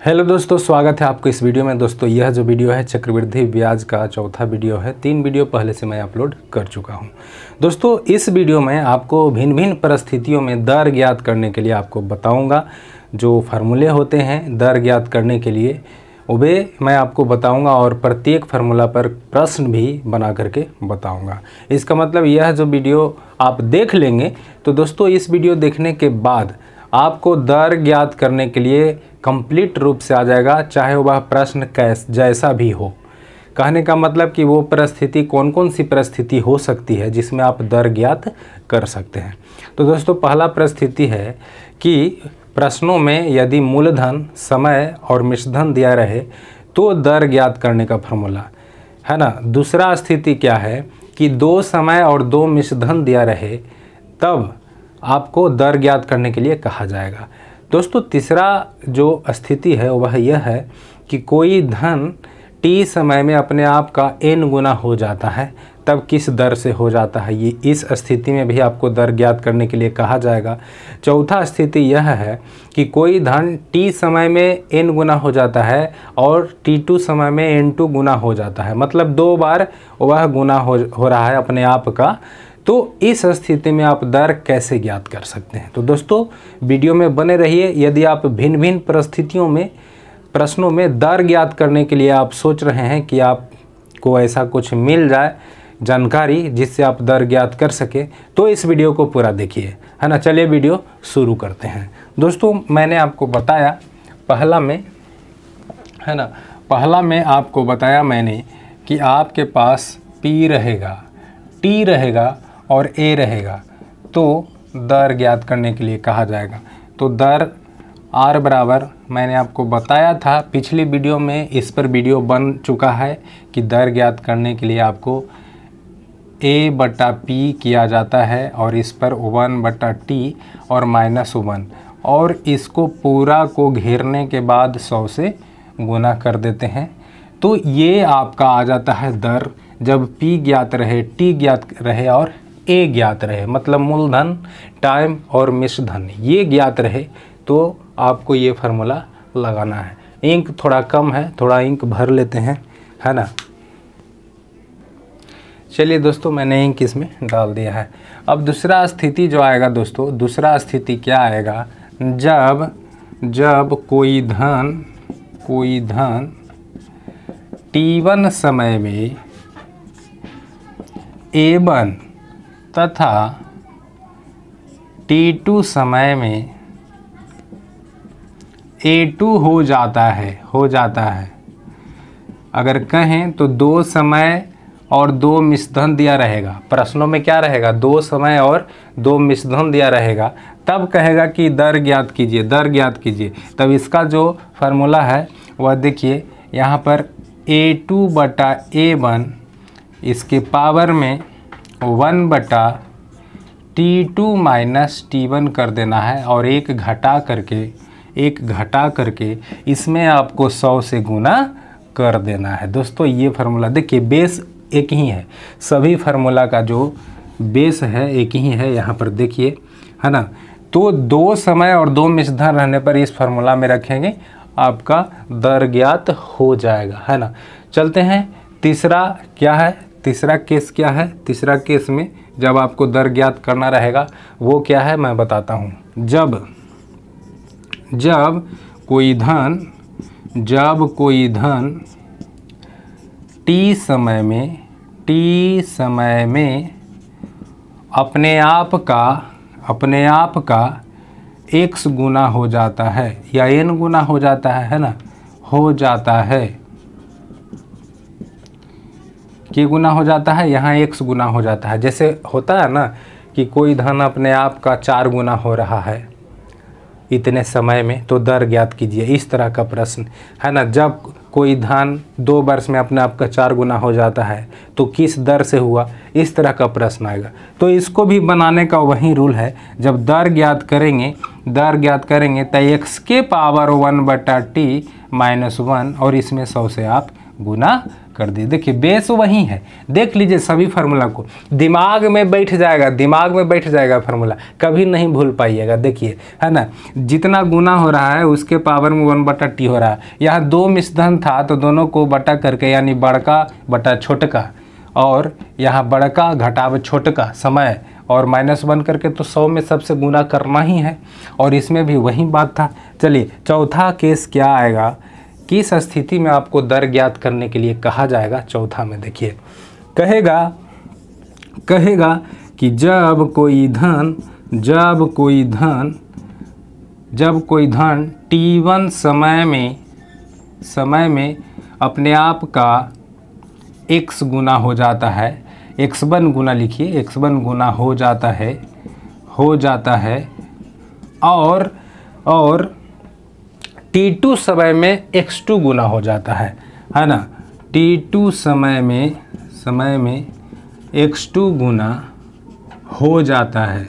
Hello दोस्तों, स्वागत है आपको इस वीडियो में। दोस्तों यह जो वीडियो है चक्रवृद्धि ब्याज का चौथा वीडियो है। 3 वीडियो पहले से मैं अपलोड कर चुका हूं। दोस्तों इस वीडियो में आपको भिन्न भिन्न परिस्थितियों में दर ज्ञात करने के लिए आपको बताऊंगा। जो फार्मूले होते हैं दर ज्ञात करने के लिए वे मैं आपको बताऊंगा और प्रत्येक फार्मूला पर प्रश्न भी बना करके बताऊंगा। इसका मतलब यह जो वीडियो आप देख लेंगे तो दोस्तों इस वीडियो देखने के बाद आपको दर ज्ञात करने के लिए कंप्लीट रूप से आ जाएगा, चाहे वह प्रश्न जैसा भी हो। कहने का मतलब कि वो परिस्थिति कौन कौन सी परिस्थिति हो सकती है जिसमें आप दर ज्ञात कर सकते हैं। तो दोस्तों पहला परिस्थिति है कि प्रश्नों में यदि मूलधन, समय और मिश्रधन दिया रहे तो दर ज्ञात करने का फॉर्मूला है ना। दूसरा स्थिति क्या है कि 2 समय और 2 मिश्रधन दिया रहे तब आपको दर ज्ञात करने के लिए कहा जाएगा। दोस्तों तीसरा जो स्थिति है वह यह है कि कोई धन t समय में अपने आप का n गुना हो जाता है, तब किस दर से हो जाता है, ये इस स्थिति में भी आपको दर ज्ञात करने के लिए कहा जाएगा। चौथा स्थिति यह है कि कोई धन t समय में n गुना हो जाता है और t2 समय में n2 गुना हो जाता है, मतलब 2 बार वह गुना हो रहा है अपने आप का। तो इस स्थिति में आप दर कैसे ज्ञात कर सकते हैं। तो दोस्तों वीडियो में बने रहिए। यदि आप भिन्न भिन्न परिस्थितियों में प्रश्नों में दर ज्ञात करने के लिए आप सोच रहे हैं कि आपको ऐसा कुछ मिल जाए जानकारी जिससे आप दर ज्ञात कर सके, तो इस वीडियो को पूरा देखिए, है ना। चलिए वीडियो शुरू करते हैं। दोस्तों मैंने आपको बताया पहला में आपको बताया मैंने कि आपके पास P रहेगा, T रहेगा और A रहेगा, तो दर ज्ञात करने के लिए कहा जाएगा। तो दर R बराबर मैंने आपको बताया था पिछली वीडियो में, इस पर वीडियो बन चुका है कि दर ज्ञात करने के लिए आपको A/P किया जाता है और इस पर 1/T और -1 और इसको पूरा को घेरने के बाद 100 से गुना कर देते हैं। तो ये आपका आ जाता है दर जब P ज्ञात रहे, T ज्ञात रहे और A ज्ञात रहे, मतलब मूलधन, टाइम और मिश्रधन ये ज्ञात रहे, तो आपको ये फार्मूला लगाना है। इंक थोड़ा कम है, थोड़ा इंक भर लेते हैं, है ना। चलिए दोस्तों मैंने इंक इसमें डाल दिया है। अब दूसरा स्थिति जो आएगा दोस्तों, दूसरा स्थिति क्या आएगा, जब कोई धन T1 समय में A1 तथा T2 समय में A2 हो जाता है। अगर कहें तो 2 समय और 2 मिश्रधन दिया रहेगा। प्रश्नों में क्या रहेगा, 2 समय और 2 मिश्रधन दिया रहेगा, तब कहेगा कि दर ज्ञात कीजिए। तब इसका जो फार्मूला है वह देखिए यहाँ पर A2/A1 इसके पावर में 1/T2 - T1 कर देना है और एक घटा करके इसमें आपको 100 से गुना कर देना है। दोस्तों ये फार्मूला देखिए, बेस एक ही है, सभी फार्मूला का जो बेस है एक ही है, यहाँ पर देखिए, है ना। तो 2 समय और 2 मिश्रधन रहने पर इस फार्मूला में रखेंगे, आपका दर ज्ञात हो जाएगा, है ना। चलते हैं तीसरा क्या है, तीसरा केस क्या है। तीसरा केस में जब आपको दर ज्ञात करना रहेगा वो क्या है मैं बताता हूँ। जब कोई धन T समय में अपने आप का x गुना हो जाता है या n गुना हो जाता है ना, हो जाता है, कि गुना हो जाता है, यहाँ x गुना हो जाता है। जैसे होता है ना कि कोई धन अपने आप का 4 गुना हो रहा है इतने समय में, तो दर ज्ञात कीजिए, इस तरह का प्रश्न, है ना। जब कोई धन 2 वर्ष में अपने आप का 4 गुना हो जाता है तो किस दर से हुआ, इस तरह का प्रश्न आएगा। तो इसको भी बनाने का वही रूल है, जब दर ज्ञात करेंगे तो x के पावर 1/T - 1 और इसमें 100 से आप गुना कर दिए। देखिए बेस वही है, देख लीजिए सभी फार्मूला को, दिमाग में बैठ जाएगा, दिमाग में बैठ जाएगा फार्मूला, कभी नहीं भूल पाइएगा। देखिए है ना, जितना गुना हो रहा है उसके पावर में 1/t हो रहा है। यहाँ दो मिश्रधन था तो दोनों को बटा करके, यानी बड़का बटा छोटका, और यहाँ बड़का घटाव छोटका समय और -1 करके, तो 100 में सबसे गुना करना ही है। और इसमें भी वही बात था। चलिए चौथा केस क्या आएगा, किस स्थिति में आपको दर ज्ञात करने के लिए कहा जाएगा। चौथा में देखिए कहेगा कि जब कोई धन t1 समय में अपने आप का x गुना हो जाता है, x1 गुना लिखिए, x1 गुना हो जाता है और t2 समय में x2 गुना हो जाता है ना। t2 समय में x2 गुना हो जाता है,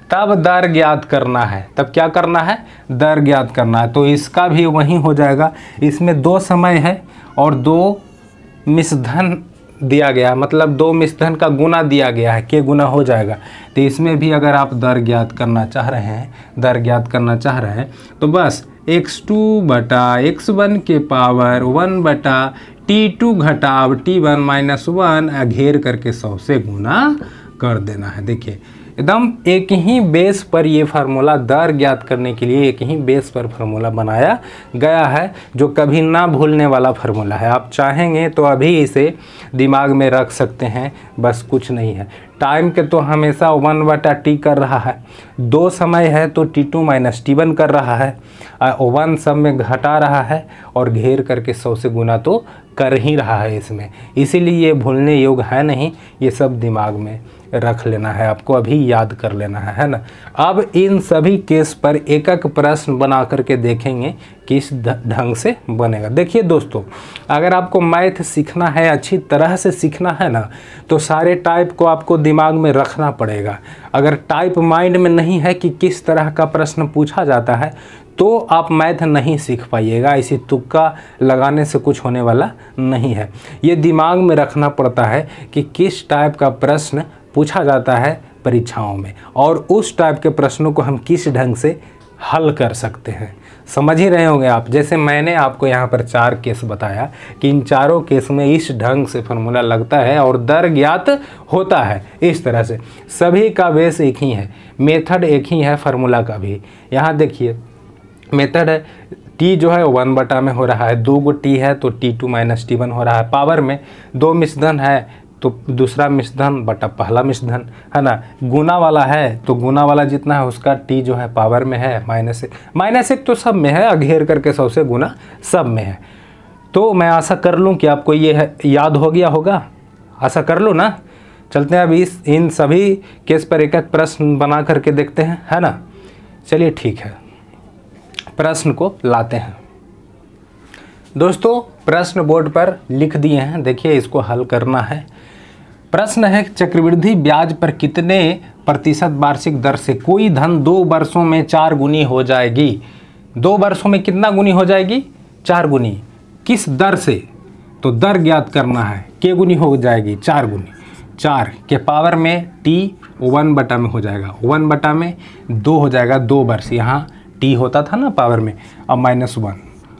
तब दर ज्ञात करना है। तब क्या करना है, दर ज्ञात करना है। तो इसका भी वही हो जाएगा। इसमें दो समय है और दो मिश्रधन दिया गया, मतलब दो मिश्रधन का गुना दिया गया है, के गुना हो जाएगा। तो इसमें भी अगर आप दर ज्ञात करना चाह रहे हैं, तो बस x2 बटा x1 के पावर 1/t2 घटाव t1 -1 घेर करके 100 से गुना कर देना है। देखिए एकदम एक ही बेस पर ये फार्मूला, दर ज्ञात करने के लिए एक ही बेस पर फार्मूला बनाया गया है, जो कभी ना भूलने वाला फार्मूला है। आप चाहेंगे तो अभी इसे दिमाग में रख सकते हैं, बस कुछ नहीं है। टाइम के तो हमेशा 1/t कर रहा है, दो समय है तो t2 - t1 कर रहा है, 1 सब में घटा रहा है और घेर करके 100 से गुना तो कर ही रहा है इसमें। इसीलिए ये भूलने योग्य है नहीं, ये सब दिमाग में रख लेना है, आपको अभी याद कर लेना है ना। अब इन सभी केस पर एक एक प्रश्न बना करके देखेंगे किस ढंग से बनेगा। देखिए दोस्तों, अगर आपको मैथ सीखना है, अच्छी तरह से सीखना है ना, तो सारे टाइप को आपको दिमाग में रखना पड़ेगा। अगर टाइप माइंड में नहीं है कि किस तरह का प्रश्न पूछा जाता है, तो आप मैथ नहीं सीख पाइएगा। इसी तुक्का लगाने से कुछ होने वाला नहीं है। ये दिमाग में रखना पड़ता है कि किस टाइप का प्रश्न पूछा जाता है परीक्षाओं में, और उस टाइप के प्रश्नों को हम किस ढंग से हल कर सकते हैं। समझ ही रहे होंगे आप। जैसे मैंने आपको यहाँ पर 4 केस बताया कि इन चारों केस में इस ढंग से फार्मूला लगता है और दर ज्ञात होता है। इस तरह से सभी का बेस एक ही है, मेथड एक ही है फार्मूला का भी। यहाँ देखिए मेथड है, t जो है 1/, में हो रहा है, 2 t है तो t2 - t1 हो रहा है। पावर में दो मिश्रधन है तो दूसरा मिश्रधन बटा पहला मिश्रधन, है ना। गुना वाला है तो गुना वाला जितना है उसका t जो है पावर में है -1 तो सब में है, घेर करके 100 से गुना सब में है। तो मैं आशा कर लूँ कि आपको ये याद हो गया होगा, आशा कर लो ना। चलते हैं अभी इन सभी केस पर एक एक प्रश्न बना करके देखते हैं, है ना। चलिए ठीक है, प्रश्न को लाते हैं। दोस्तों प्रश्न बोर्ड पर लिख दिए हैं, देखिए इसको हल करना है। प्रश्न है, चक्रवृद्धि ब्याज पर कितने प्रतिशत वार्षिक दर से कोई धन 2 वर्षों में 4 गुनी हो जाएगी। 2 वर्षों में कितना गुनी हो जाएगी, 4 गुनी। किस दर से, तो दर ज्ञात करना है, के गुनी हो जाएगी, 4 गुनी। 4 के पावर में t 1/, में हो जाएगा, 1/, में 2 हो जाएगा, 2 वर्ष। यहाँ t होता था ना पावर में, अब -1,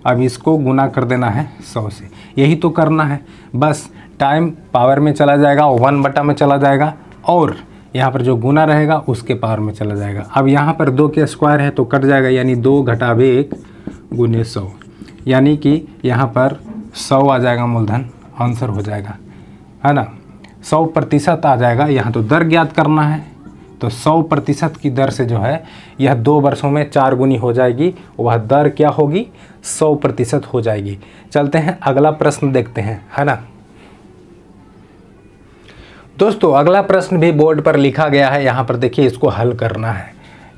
अब इसको गुना कर देना है 100 से, यही तो करना है। बस टाइम पावर में चला जाएगा, 1/, में चला जाएगा, और यहाँ पर जो गुना रहेगा उसके पावर में चला जाएगा। अब यहाँ पर 2 के स्क्वायर है तो कट जाएगा, यानी 2 - 1 × 100, यानी कि यहाँ पर 100 आ जाएगा मूलधन, आंसर हो जाएगा, है ना। 100% आ जाएगा। यहाँ तो दर ज्ञात करना है, तो 100% की दर से जो है यह 2 वर्षों में 4 गुनी हो जाएगी, वह दर क्या होगी, 100% हो जाएगी। चलते हैं अगला प्रश्न देखते हैं, है ना। दोस्तों अगला प्रश्न भी बोर्ड पर लिखा गया है, यहाँ पर देखिए इसको हल करना है।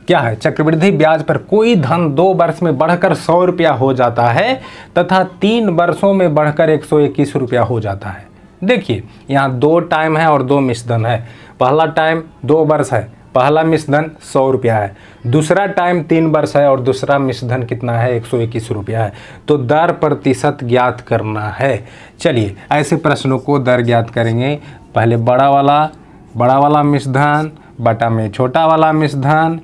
क्या है, चक्रवृद्धि ब्याज पर कोई धन 2 वर्ष में बढ़कर 100 रुपया हो जाता है तथा 3 वर्षों में बढ़कर 121 रुपया हो जाता है। देखिए यहाँ 2 टाइम है और 2 मिश्रधन है। पहला टाइम 2 वर्ष है, पहला मिश्रधन 100 रुपया है, दूसरा टाइम 3 वर्ष है और दूसरा मिश्रधन कितना है 121 रुपया है। तो दर प्रतिशत ज्ञात करना है। चलिए ऐसे प्रश्नों को दर ज्ञात करेंगे। पहले बड़ा वाला मिश्रधन बटा में छोटा वाला मिश्रधन,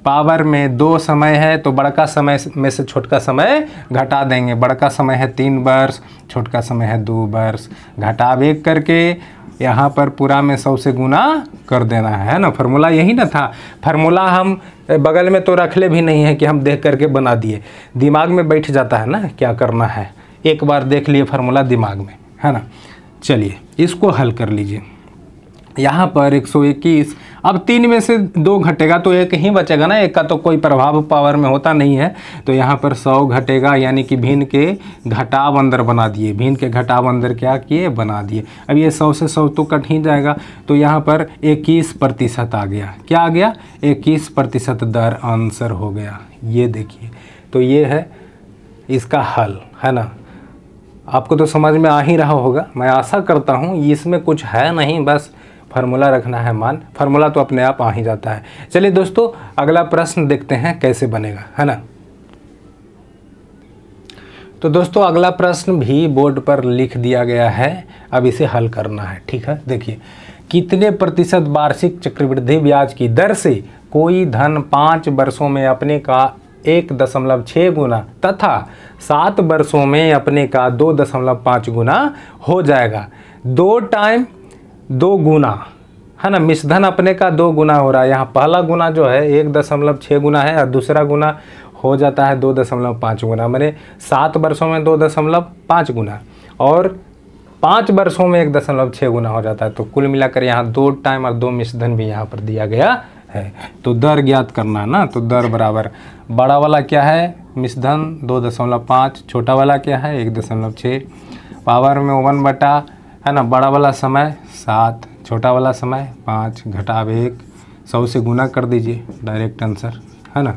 पावर में 2 समय है तो बड़का समय में से छोटका समय घटा देंगे। बड़का समय है 3 वर्ष, छोटका समय है 2 वर्ष, घटाव 1 करके यहाँ पर पूरा में 100 से गुना कर देना है ना। फार्मूला यही ना था। फार्मूला हम बगल में तो रख ले भी नहीं है कि हम देख करके बना दिए, दिमाग में बैठ जाता है ना क्या करना है। एक बार देख लिए फार्मूला दिमाग में, है ना। चलिए इसको हल कर लीजिए। यहाँ पर 121, अब 3 में से 2 घटेगा तो 1 ही बचेगा ना, 1 का तो कोई प्रभाव पावर में होता नहीं है। तो यहाँ पर 100 घटेगा, यानी कि भिन्न के घटाव अंदर बना दिए। भिन्न के घटाव अंदर क्या किए, बना दिए। अब ये 100 से 100 तो कट ही जाएगा, तो यहाँ पर 21% आ गया। क्या आ गया, 21% दर आंसर हो गया। ये देखिए, तो ये है इसका हल, है ना। आपको तो समझ में आ ही रहा होगा, मैं आशा करता हूँ। इसमें कुछ है नहीं, बस फार्मूला रखना है मान, फार्मूला तो अपने आप आ ही जाता है। चलिए दोस्तों अगला प्रश्न देखते हैं कैसे बनेगा, है ना। तो दोस्तों अगला प्रश्न भी बोर्ड पर लिख दिया गया है, अब इसे हल करना है। ठीक है, देखिए, कितने प्रतिशत वार्षिक चक्रवृद्धि ब्याज की दर से कोई धन 5 वर्षों में अपने का 1.6 गुना तथा 7 वर्षों में अपने का 2.5 गुना हो जाएगा। 2 टाइम 2 गुना, है ना। मिश्रधन अपने का 2 गुना हो रहा है। यहाँ पहला गुना जो है 1.6 गुना है और दूसरा गुना हो जाता है 2.5 गुना, मैंने 7 वर्षों में 2.5 गुना और 5 वर्षों में 1.6 गुना हो जाता है। तो कुल मिलाकर यहाँ 2 टाइम और 2 मिश्रधन भी यहाँ पर दिया गया है। तो दर ज्ञात करना है ना। तो दर बराबर बड़ा वाला क्या है, मिश्रधन 2.5, छोटा वाला क्या है 1.6, पावर में 1 बटा, है ना। बड़ा वाला समय 7, छोटा वाला समय 5, घटाव 1, 100 से गुना कर दीजिए, डायरेक्ट आंसर, है ना।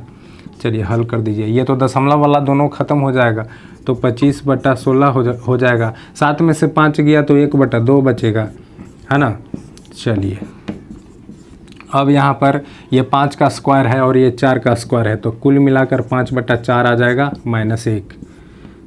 चलिए हल कर दीजिए। ये तो दशमलव वाला दोनों ख़त्म हो जाएगा, तो 25/16 हो जाएगा। 7 में से 5 गया तो 1/2 बचेगा, है ना। चलिए अब यहाँ पर ये 5 का स्क्वायर है और ये 4 का स्क्वायर है, तो कुल मिलाकर 5/4 आ जाएगा -1,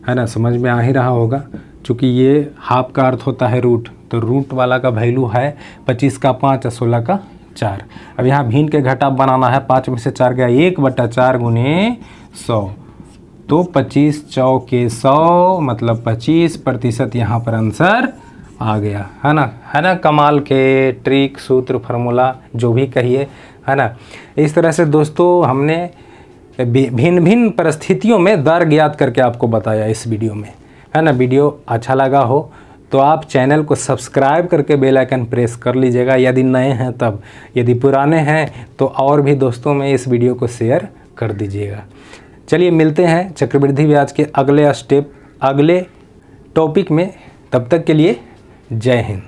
है ना। समझ में आ ही रहा होगा, चूँकि ये हाफ का अर्थ होता है रूट, तो रूट वाला का वैल्यू है 25 का 5 और 16 का 4। अब यहाँ भिन्न के घटाव बनाना है। 5 में से 4 गया 1/4 गुने 100, तो 25 चौके 100 मतलब 25% यहाँ पर आंसर आ गया, है ना। कमाल के ट्रिक, सूत्र, फार्मूला जो भी कहिए, है ना। इस तरह से दोस्तों हमने भिन्न भिन्न परिस्थितियों में दर ज्ञात करके आपको बताया इस वीडियो में, है ना। वीडियो अच्छा लगा हो तो आप चैनल को सब्सक्राइब करके बेल आइकन प्रेस कर लीजिएगा यदि नए हैं तब, यदि पुराने हैं तो और भी दोस्तों में इस वीडियो को शेयर कर दीजिएगा। चलिए मिलते हैं चक्रवृद्धि ब्याज के अगले टॉपिक में, तब तक के लिए जय हिंद।